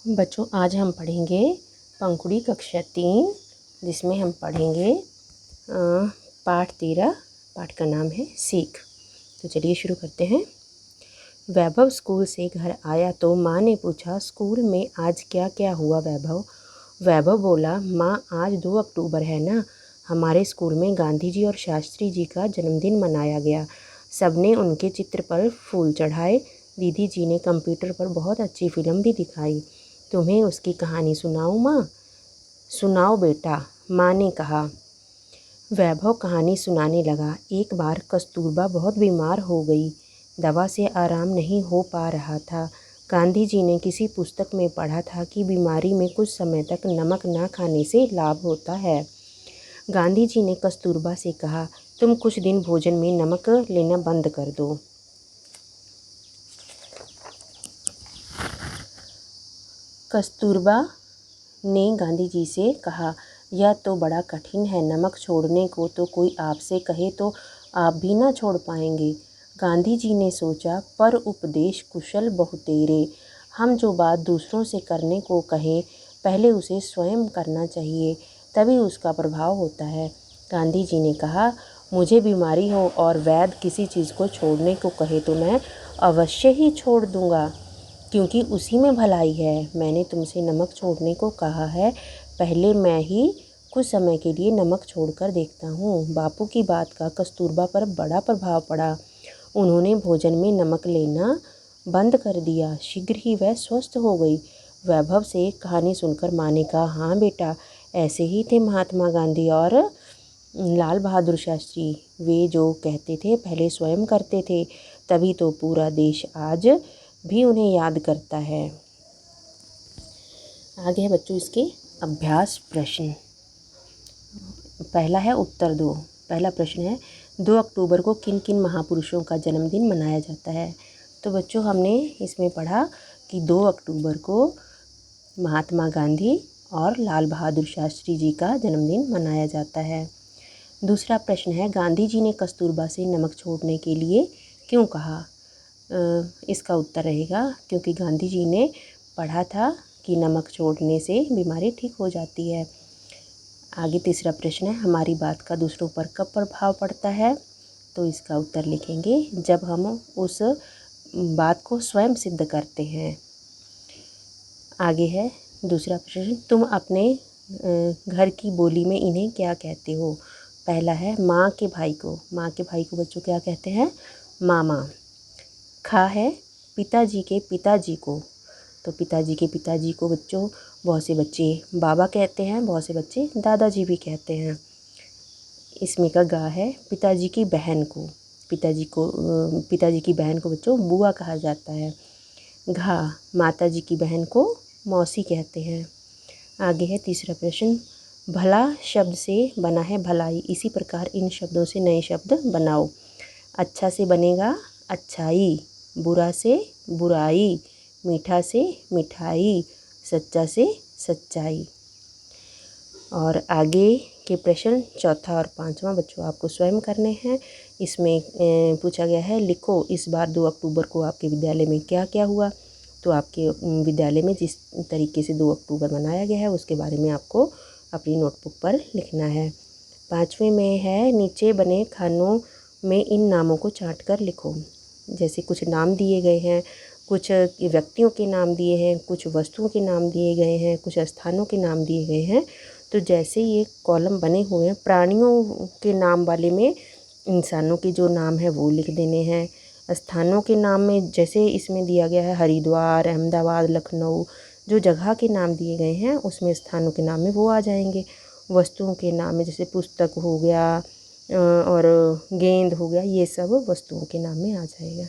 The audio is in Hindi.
बच्चों, आज हम पढ़ेंगे पंखुड़ी कक्षा 3, जिसमें हम पढ़ेंगे पाठ 13। पाठ का नाम है सीख। तो चलिए शुरू करते हैं। वैभव स्कूल से घर आया तो माँ ने पूछा, स्कूल में आज क्या क्या हुआ वैभव? वैभव बोला, माँ आज 2 अक्टूबर है ना, हमारे स्कूल में गांधी जी और शास्त्री जी का जन्मदिन मनाया गया। सबने उनके चित्र पर फूल चढ़ाए। दीदी जी ने कंप्यूटर पर बहुत अच्छी फिल्म भी दिखाई। तुम्हें उसकी कहानी सुनाऊं माँ? सुनाओ बेटा, माँ ने कहा। वैभव कहानी सुनाने लगा। एक बार कस्तूरबा बहुत बीमार हो गई। दवा से आराम नहीं हो पा रहा था। गांधी जी ने किसी पुस्तक में पढ़ा था कि बीमारी में कुछ समय तक नमक ना खाने से लाभ होता है। गांधी जी ने कस्तूरबा से कहा, तुम कुछ दिन भोजन में नमक लेना बंद कर दो। कस्तूरबा ने गांधी जी से कहा, यह तो बड़ा कठिन है, नमक छोड़ने को तो कोई आपसे कहे तो आप भी ना छोड़ पाएंगे। गांधी जी ने सोचा, पर उपदेश कुशल बहुतेरे, हम जो बात दूसरों से करने को कहें, पहले उसे स्वयं करना चाहिए, तभी उसका प्रभाव होता है। गांधी जी ने कहा, मुझे बीमारी हो और वैद्य किसी चीज़ को छोड़ने को कहे तो मैं अवश्य ही छोड़ दूँगा, क्योंकि उसी में भलाई है। मैंने तुमसे नमक छोड़ने को कहा है, पहले मैं ही कुछ समय के लिए नमक छोड़कर देखता हूँ। बापू की बात का कस्तूरबा पर बड़ा प्रभाव पड़ा। उन्होंने भोजन में नमक लेना बंद कर दिया। शीघ्र ही वह स्वस्थ हो गई। वैभव से कहानी सुनकर माँ ने कहा, हाँ बेटा, ऐसे ही थे महात्मा गांधी और लाल बहादुर शास्त्री। वे जो कहते थे पहले स्वयं करते थे, तभी तो पूरा देश आज भी उन्हें याद करता है। आगे है बच्चों इसके अभ्यास प्रश्न। पहला है उत्तर दो। पहला प्रश्न है, 2 अक्टूबर को किन किन महापुरुषों का जन्मदिन मनाया जाता है? तो बच्चों, हमने इसमें पढ़ा कि 2 अक्टूबर को महात्मा गांधी और लाल बहादुर शास्त्री जी का जन्मदिन मनाया जाता है। दूसरा प्रश्न है, गांधी जी ने कस्तूरबा से नमक छोड़ने के लिए क्यों कहा? इसका उत्तर रहेगा क्योंकि गांधी जी ने पढ़ा था कि नमक छोड़ने से बीमारी ठीक हो जाती है। आगे तीसरा प्रश्न है, हमारी बात का दूसरों पर कब प्रभाव पड़ता है? तो इसका उत्तर लिखेंगे जब हम उस बात को स्वयं सिद्ध करते हैं। आगे है दूसरा प्रश्न, तुम अपने घर की बोली में इन्हें क्या कहते हो? पहला है माँ के भाई को। माँ के भाई को बच्चों क्या कहते हैं? मामा। खा है पिताजी के पिताजी को। तो पिताजी के पिताजी को बच्चों बहुत से बच्चे बाबा कहते हैं, बहुत से बच्चे दादाजी भी कहते हैं। इसमें का गा है पिताजी की बहन को। पिताजी की बहन को बच्चों बुआ कहा जाता है। घा माताजी की बहन को मौसी कहते हैं। आगे है तीसरा प्रश्न, भला शब्द से बना है भलाई, इसी प्रकार इन शब्दों से नए शब्द बनाओ। अच्छा से बनेगा अच्छाई, बुरा से बुराई, मीठा से मिठाई, सच्चा से सच्चाई। और आगे के प्रश्न चौथा और पांचवा बच्चों आपको स्वयं करने हैं। इसमें पूछा गया है, लिखो इस बार 2 अक्टूबर को आपके विद्यालय में क्या क्या हुआ। तो आपके विद्यालय में जिस तरीके से 2 अक्टूबर मनाया गया है उसके बारे में आपको अपनी नोटबुक पर लिखना है। पाँचवें में है, नीचे बने खानों में इन नामों को छाँट कर लिखो। जैसे कुछ नाम दिए गए हैं, कुछ व्यक्तियों के नाम दिए हैं, कुछ वस्तुओं के नाम दिए गए हैं, कुछ स्थानों के नाम दिए गए हैं। तो जैसे ये कॉलम बने हुए हैं, प्राणियों के नाम वाले में इंसानों के जो नाम है वो लिख देने हैं। स्थानों के नाम में जैसे इसमें दिया गया है हरिद्वार, अहमदाबाद, लखनऊ, जो जगह के नाम दिए गए हैं उसमें स्थानों के नाम में वो आ जाएंगे। वस्तुओं के नाम में जैसे पुस्तक हो गया और गेंद हो गया, ये सब वस्तुओं के नाम में आ जाएगा।